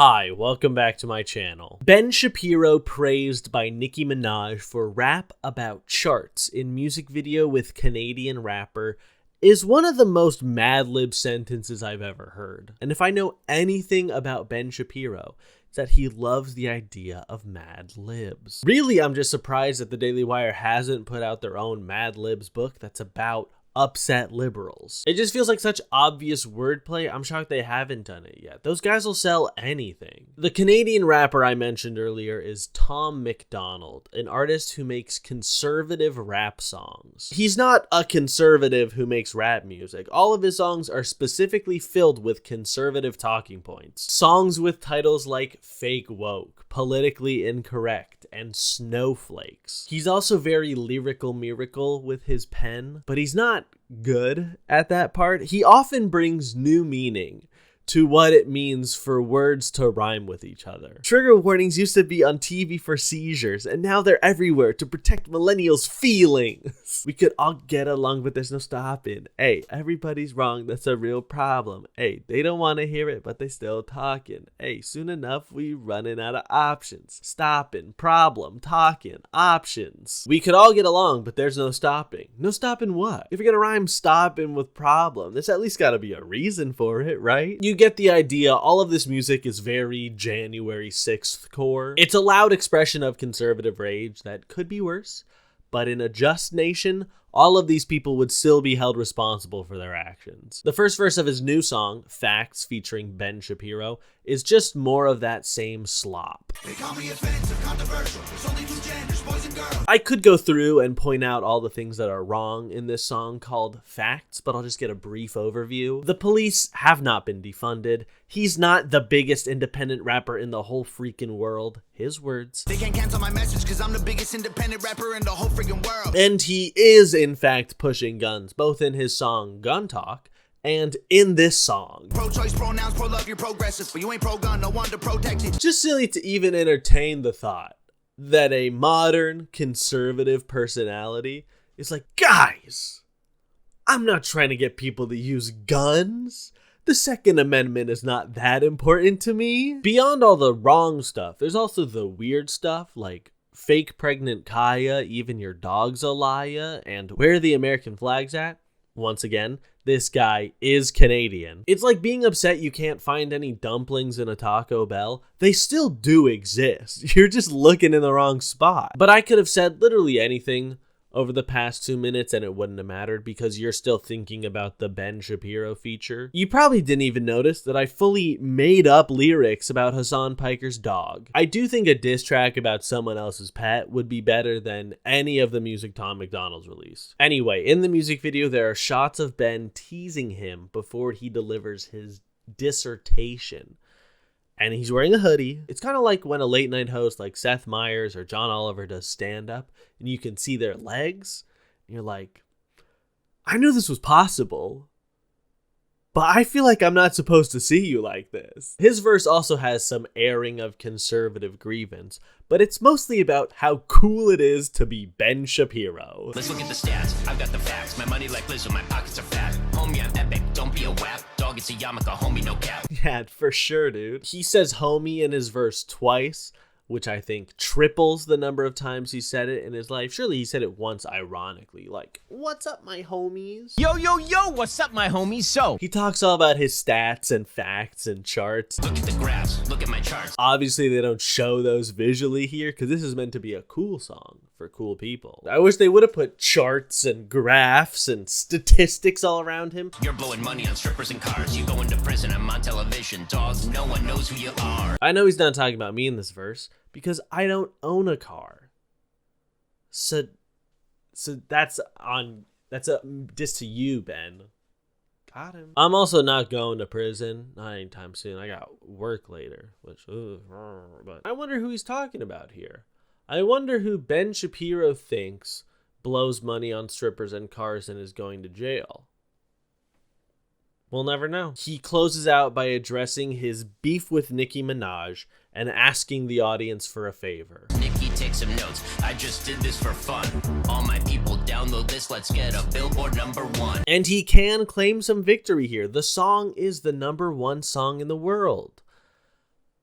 Hi, welcome back to my channel. Ben Shapiro praised by Nicki Minaj for rap about charts in music video with Canadian rapper is one of the most Mad Lib sentences I've ever heard. And if I know anything about Ben Shapiro, it's that he loves the idea of Mad Libs. Really, I'm just surprised that the Daily Wire hasn't put out their own Mad Libs book that's about upset liberals. It just feels like such obvious wordplay. I'm shocked they haven't done it yet. Those guys will sell anything. The Canadian rapper I mentioned earlier is Tom McDonald, an artist who makes conservative rap songs. He's not a conservative who makes rap music. All of his songs are specifically filled with conservative talking points. Songs with titles like Fake Woke, Politically Incorrect, and Snowflakes. He's also very lyrical miracle with his pen, but he's not good at that part. He often brings new meaning to what it means for words to rhyme with each other. Trigger warnings used to be on TV for seizures, and now they're everywhere to protect millennials' feelings. We could all get along, but there's no stopping. Hey, everybody's wrong. That's a real problem. Hey, they don't want to hear it, but they still talking. Hey, soon enough, we running out of options. Stopping, problem, talking, options. We could all get along, but there's no stopping. No stopping what? If you're gonna rhyme stopping with problem, there's at least gotta be a reason for it, right? You get the idea. All of this music is very January 6th core. It's a loud expression of conservative rage that could be worse, but in a just nation, all of these people would still be held responsible for their actions. The first verse of his new song, Facts, featuring Ben Shapiro, is just more of that same slop. They call me offensive, controversial. There's only two genders, boys and girls. I could go through and point out all the things that are wrong in this song called Facts, but I'll just get a brief overview. The police have not been defunded. He's not the biggest independent rapper in the whole freaking world. His words. They can't cancel my message because I'm the biggest independent rapper in the whole freaking world. And he is, in fact, pushing guns, both in his song Gun Talk and in this song. Pro-choice pronouns, pro-love, you're progressive, but you ain't pro-gun, no one to protect it. Just silly to even entertain the thought that a modern conservative personality is like, guys, I'm not trying to get people to use guns. The Second Amendment is not that important to me. Beyond all the wrong stuff, there's also the weird stuff like fake pregnant Kaya, even your dog's a liar, and where are the American flags at? Once again, this guy is Canadian. It's like being upset you can't find any dumplings in a Taco Bell. They still do exist. You're just looking in the wrong spot. But I could have said literally anything over the past 2 minutes and it wouldn't have mattered because you're still thinking about the Ben Shapiro feature. You probably didn't even notice that I fully made up lyrics about Hassan Piker's dog. I do think a diss track about someone else's pet would be better than any of the music Tom McDonald's released. Anyway, in the music video, there are shots of Ben teasing him before he delivers his dissertation. And he's wearing a hoodie. It's kind of like when a late night host like Seth Meyers or John Oliver does stand up and you can see their legs. And you're like, I knew this was possible, but I feel like I'm not supposed to see you like this. His verse also has some airing of conservative grievance, but it's mostly about how cool it is to be Ben Shapiro. Let's look at the stats. I've got the facts. My money like Lizzo, my pockets are fat. Homie, I'm epic. Don't be a wap. Dog, it's a yarmulke. Homie, no cap. Yeah, for sure, dude. He says homie in his verse twice, which I think triples the number of times he said it in his life. Surely he said it once ironically, like, what's up, my homies? Yo, yo, yo, what's up, my homies? So, he talks all about his stats and facts and charts. Look at the graphs. Look at my charts. Obviously, they don't show those visually here because this is meant to be a cool song for cool people. I wish they would have put charts and graphs and statistics all around him. You're blowing money on strippers and cars. You going to prison. I'm on television. Dogs, no one knows who you are. I know he's not talking about me in this verse because I don't own a car. So that's a diss to you, Ben. Got him. I'm also not going to prison, not anytime soon. I got work later, which, but I wonder who he's talking about here. I wonder who Ben Shapiro thinks blows money on strippers and cars and is going to jail. We'll never know. He closes out by addressing his beef with Nicki Minaj and asking the audience for a favor. Nicki, take some notes. I just did this for fun. All my people download this. Let's get a Billboard #1. And he can claim some victory here. The song is the #1 song in the world.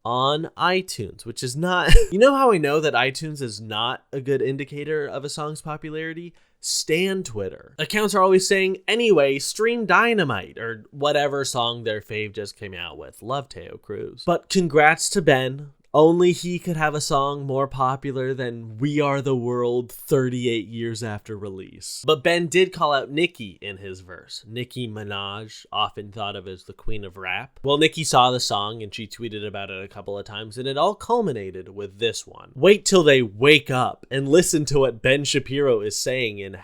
on iTunes, which is not... You know how I know that iTunes is not a good indicator of a song's popularity? Stan Twitter. Accounts are always saying, anyway, stream Dynamite, or whatever song their fave just came out with. Love Teo Cruz. But congrats to Ben. Only he could have a song more popular than We Are the World 38 years after release. But Ben did call out Nicki in his verse. Nicki Minaj, often thought of as the queen of rap. Well, Nicki saw the song and she tweeted about it a couple of times, and it all culminated with this one. Wait till they wake up and listen to what Ben Shapiro is saying in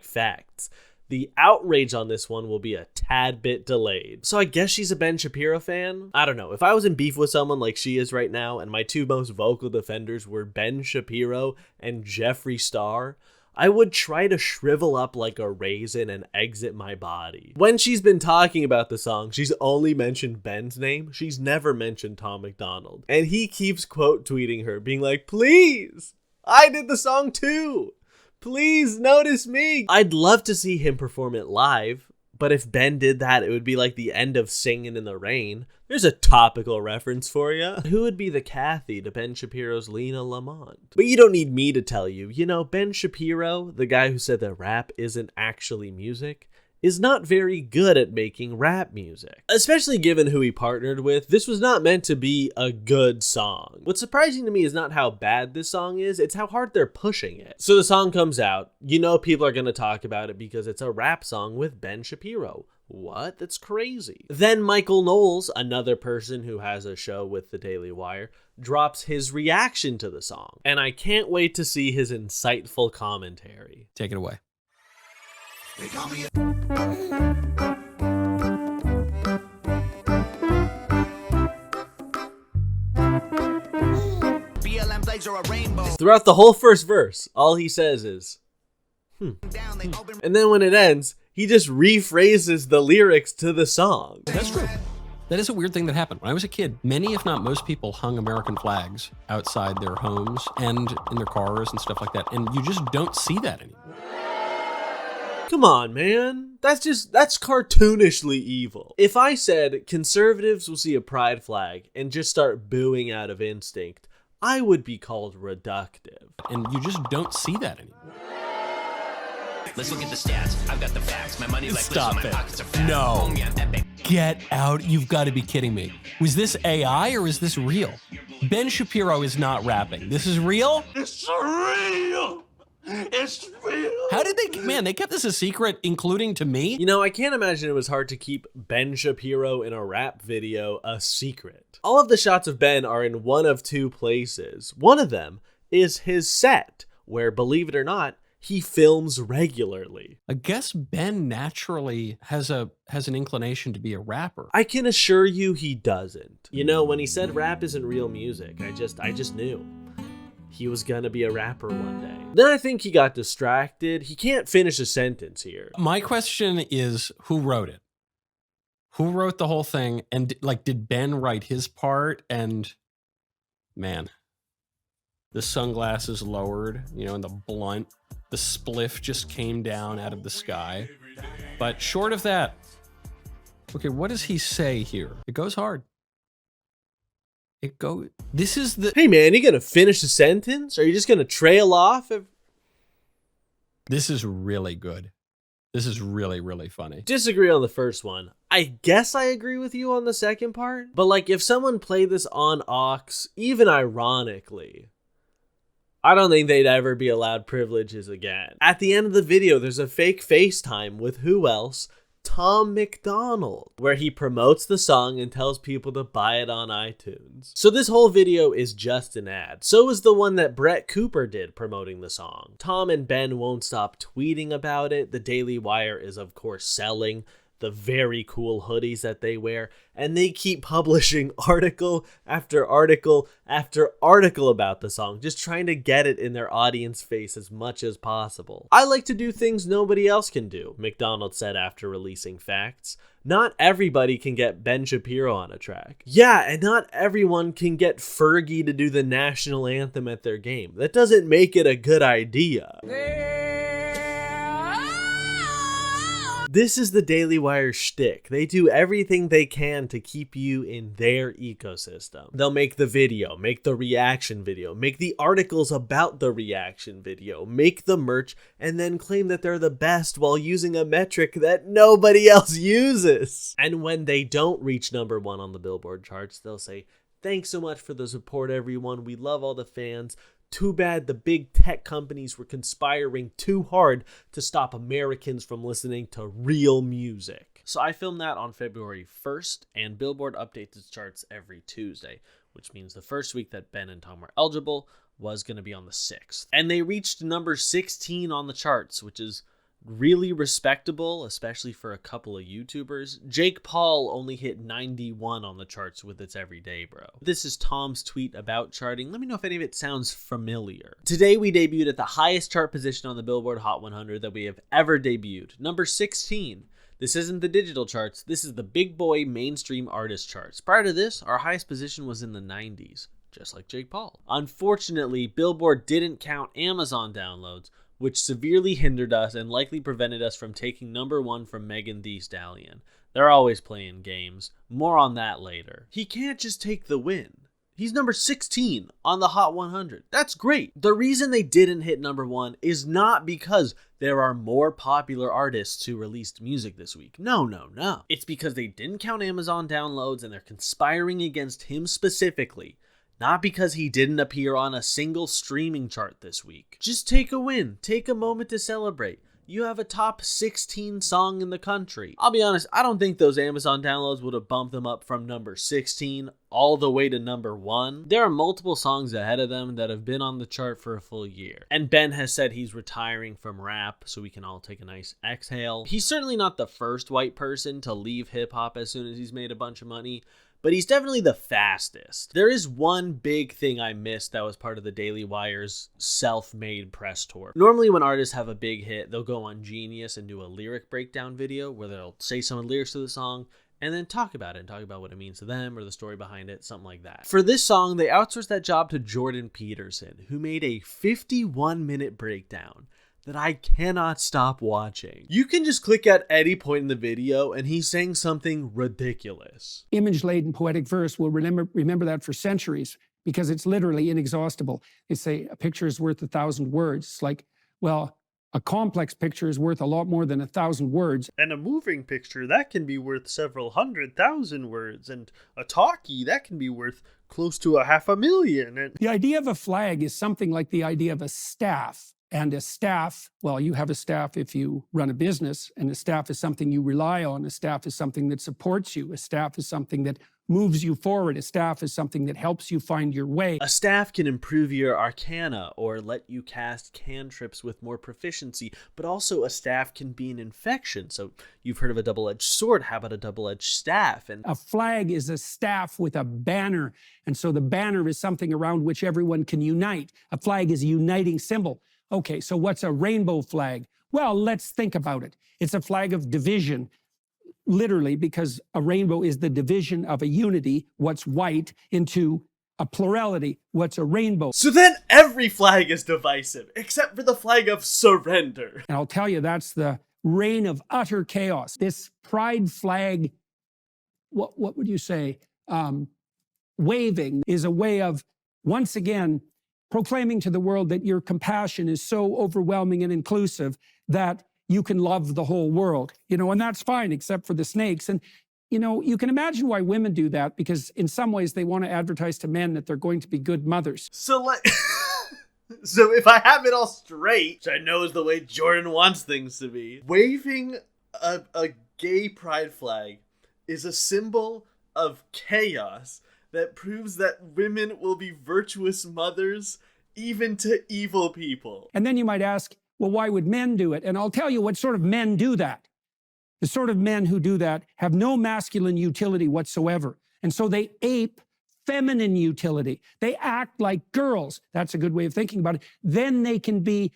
#facts. The outrage on this one will be a tad bit delayed. So I guess she's a Ben Shapiro fan? I don't know. If I was in beef with someone like she is right now, and my two most vocal defenders were Ben Shapiro and Jeffree Star, I would try to shrivel up like a raisin and exit my body. When she's been talking about the song, she's only mentioned Ben's name. She's never mentioned Tom McDonald. And he keeps quote tweeting her, being like, please, I did the song too. Please notice me. I'd love to see him perform it live, but if Ben did that, it would be like the end of Singin' in the Rain. There's a topical reference for you. Who would be the Kathy to Ben Shapiro's Lena Lamont? But you don't need me to tell you. You know, Ben Shapiro, the guy who said that rap isn't actually music, is not very good at making rap music. Especially given who he partnered with, this was not meant to be a good song. What's surprising to me is not how bad this song is, it's how hard they're pushing it. So the song comes out, you know people are gonna talk about it because it's a rap song with Ben Shapiro. What? That's crazy. Then Michael Knowles, another person who has a show with the Daily Wire, drops his reaction to the song. And I can't wait to see his insightful commentary. Take it away. They call me BLM flags are a rainbow. Throughout the whole first verse, all he says is, Down, they open and then when it ends, he just rephrases the lyrics to the song. That's true. That is a weird thing that happened. When I was a kid, many, if not most people, hung American flags outside their homes and in their cars and stuff like that. And you just don't see that anymore. Come on, man. That's cartoonishly evil. If I said conservatives will see a pride flag and just start booing out of instinct, I would be called reductive. And you just don't see that anymore. Let's look at the stats. I've got the facts. My money like Stop listen, it. my pockets are fat. No. Homie, I'm epic. Get out. You've got to be kidding me. Was this AI or is this real? Ben Shapiro is not rapping. This is real? It's real. It's real. How did they, man, they kept this a secret, including to me? You know, I can't imagine it was hard to keep Ben Shapiro in a rap video a secret. All of the shots of Ben are in one of two places. One of them is his set, where, believe it or not, he films regularly. I guess Ben naturally has an inclination to be a rapper. I can assure you he doesn't. You know, when he said rap isn't real music, I just knew he was gonna be a rapper one day. Then I think he got distracted. He can't finish a sentence here. My question is, who wrote it? Who wrote the whole thing? And like, did Ben write his part? And man, the sunglasses lowered, you know, and the blunt, the spliff just came down out of the sky. But short of that, okay, what does he say here? It goes hard. This is the... Hey man, you gonna finish the sentence? Or are you just gonna trail off? This is really good. This is really, really funny. Disagree on the first one. I guess I agree with you on the second part. But like, if someone played this on aux, even ironically, I don't think they'd ever be allowed privileges again. At the end of the video, there's a fake FaceTime with who else? Tom McDonald, where he promotes the song and tells people to buy it on iTunes. So this whole video is just an ad. So is the one that Brett Cooper did promoting the song. Tom and Ben won't stop tweeting about it. The Daily Wire is of course selling the very cool hoodies that they wear, and they keep publishing article after article after article about the song, just trying to get it in their audience face as much as possible. I like to do things nobody else can do, McDonald said after releasing Facts. Not everybody can get Ben Shapiro on a track. Yeah, and not everyone can get Fergie to do the national anthem at their game. That doesn't make it a good idea. This is the Daily Wire shtick. They do everything they can to keep you in their ecosystem. They'll make the video, make the reaction video, make the articles about the reaction video, make the merch, and then claim that they're the best while using a metric that nobody else uses. And when they don't reach number 1 on the Billboard charts, they'll say, "Thanks so much for the support, everyone. We love all the fans. Too bad the big tech companies were conspiring too hard to stop Americans from listening to real music." So I filmed that on February 1st, and Billboard updates its charts every Tuesday, which means the first week that Ben and Tom were eligible was going to be on the 6th. And they reached number 16 on the charts, which is really respectable, especially for a couple of YouTubers. Jake Paul only hit 91 on the charts with its Everyday Bro. This is Tom's tweet about charting. Let me know if any of it sounds familiar. Today we debuted at the highest chart position on the Billboard Hot 100 that we have ever debuted, number 16. This isn't the digital charts, this is the big boy mainstream artist charts. Prior to this, our highest position was in the 90s, just like Jake Paul. Unfortunately, Billboard didn't count Amazon downloads, which severely hindered us and likely prevented us from taking number 1 from Megan Thee Stallion. They're always playing games. More on that later. He can't just take the win. He's number 16 on the Hot 100. That's great. The reason they didn't hit number 1 is not because there are more popular artists who released music this week. No. It's because they didn't count Amazon downloads and they're conspiring against him specifically. Not because he didn't appear on a single streaming chart this week. Just take a win. Take a moment to celebrate. You have a top 16 song in the country. I'll be honest, I don't think those Amazon downloads would have bumped them up from number 16 all the way to number 1. There are multiple songs ahead of them that have been on the chart for a full year. And Ben has said he's retiring from rap, so we can all take a nice exhale. He's certainly not the first white person to leave hip-hop as soon as he's made a bunch of money, but he's definitely the fastest. There is one big thing I missed that was part of the Daily Wire's self-made press tour. Normally when artists have a big hit, they'll go on Genius and do a lyric breakdown video where they'll say some of the lyrics to the song and then talk about it and talk about what it means to them or the story behind it, something like that. For this song, they outsourced that job to Jordan Peterson, who made a 51-minute breakdown that I cannot stop watching. You can just click at any point in the video and he's saying something ridiculous. Image-laden poetic verse will remember that for centuries because it's literally inexhaustible. They say a picture is worth 1,000 words. It's like, well, a complex picture is worth a lot more than 1,000 words. And a moving picture, that can be worth several 100,000 words. And a talkie, that can be worth close to 500,000. And the idea of a flag is something like the idea of a staff. And a staff, well, you have a staff if you run a business, and a staff is something you rely on. A staff is something that supports you. A staff is something that moves you forward. A staff is something that helps you find your way. A staff can improve your arcana or let you cast cantrips with more proficiency, but also a staff can be an infection. So you've heard of a double-edged sword. How about a double-edged staff? And a flag is a staff with a banner. And so the banner is something around which everyone can unite. A flag is a uniting symbol. Okay, so what's a rainbow flag? Well, let's think about it. It's a flag of division, literally, because a rainbow is the division of a unity, what's white, into a plurality, what's a rainbow. So then every flag is divisive, except for the flag of surrender. And I'll tell you, that's the reign of utter chaos. This pride flag, what would you say, waving is a way of, once again, proclaiming to the world that your compassion is so overwhelming and inclusive that you can love the whole world, and that's fine, except for the snakes. And, you can imagine why women do that, because in some ways they want to advertise to men that they're going to be good mothers. So so if I have it all straight, which I know is the way Jordan wants things to be, waving a gay pride flag is a symbol of chaos that proves that women will be virtuous mothers even to evil people. And then you might ask, well, why would men do it? And I'll tell you what sort of men do that. The sort of men who do that have no masculine utility whatsoever. And so they ape feminine utility. They act like girls. That's a good way of thinking about it. Then they can be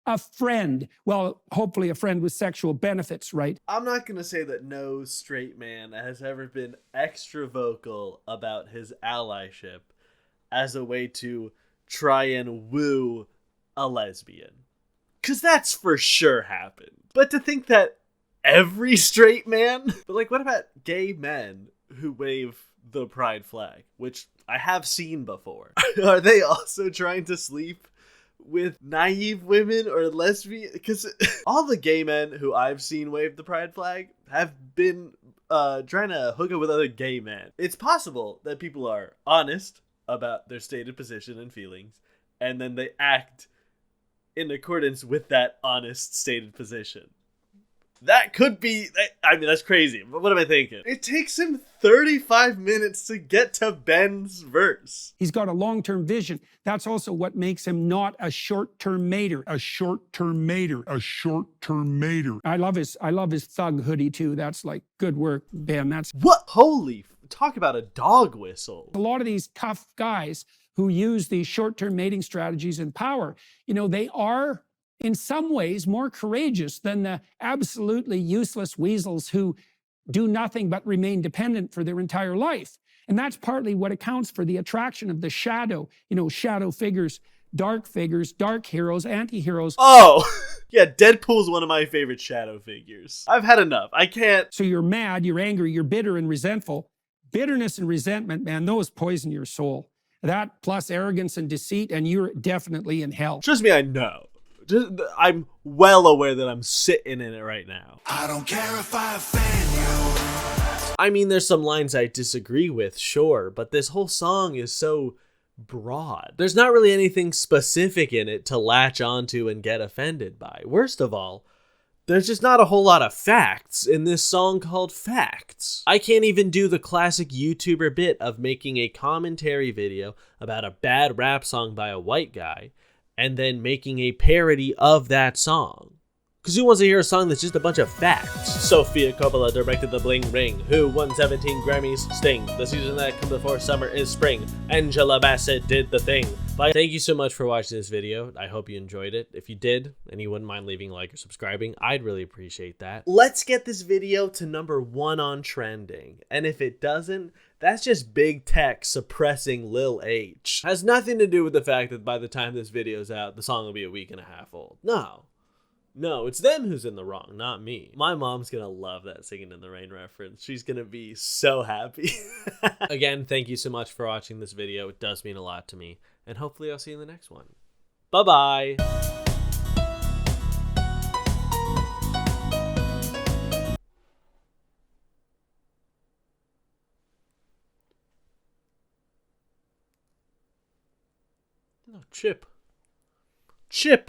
a friend. Well, hopefully a friend with sexual benefits, right? I'm not going to say that no straight man has ever been extra vocal about his allyship as a way to try and woo a lesbian. Because that's for sure happened. But to think that every straight man? But like, what about gay men who wave the pride flag, which I have seen before? Are they also trying to sleep with naive women or lesbian? Because all the gay men who I've seen wave the pride flag have been trying to hook up with other gay men. It's possible that people are honest about their stated position and feelings, and then they act in accordance with that honest stated position. That could be, I mean, that's crazy, but what am I thinking? It takes him 35 minutes to get to Ben's verse. He's got a long-term vision. That's also what makes him not a short-term mater. A short-term mater. A short-term mater. I love his thug hoodie too. That's like good work, Ben. That's What? Holy, talk about a dog whistle. a lot of these tough guys who use these short-term mating strategies in power. You know, they are in some ways more courageous than the absolutely useless weasels who do nothing but remain dependent for their entire life. And that's partly what accounts for the attraction of the shadow, you know, shadow figures, dark heroes, anti-heroes. Oh, yeah, Deadpool's one of my favorite shadow figures. I've had enough. I can't. So you're mad, you're angry, you're bitter and resentful. Bitterness and resentment, man, those poison your soul. That plus arrogance and deceit, and you're definitely in hell. Trust me, I know. I'm well aware that I'm sitting in it right now. I don't care if I offend you. I mean, there's some lines I disagree with, sure, but this whole song is so broad. There's not really anything specific in it to latch onto and get offended by. Worst of all, there's just not a whole lot of facts in this song called Facts. I can't even do the classic YouTuber bit of making a commentary video about a bad rap song by a white guy and then making a parody of that song. Because who wants to hear a song that's just a bunch of facts? Sofia Coppola directed The Bling Ring, who won 17 Grammys. Sting, the season that comes before summer is spring. Angela Bassett did the thing. But thank you so much for watching this video. I hope you enjoyed it. If you did, and you wouldn't mind leaving a like or subscribing, I'd really appreciate that. Let's get this video to #1 on trending. And if it doesn't, that's just big tech suppressing Lil H. Has nothing to do with the fact that by the time this video's out, the song will be a week and a half old. No, it's them who's in the wrong, not me. My mom's gonna love that Singing in the Rain reference. She's gonna be so happy. Again, thank you so much for watching this video. It does mean a lot to me. And hopefully I'll see you in the next one. Bye-bye. No, Chip.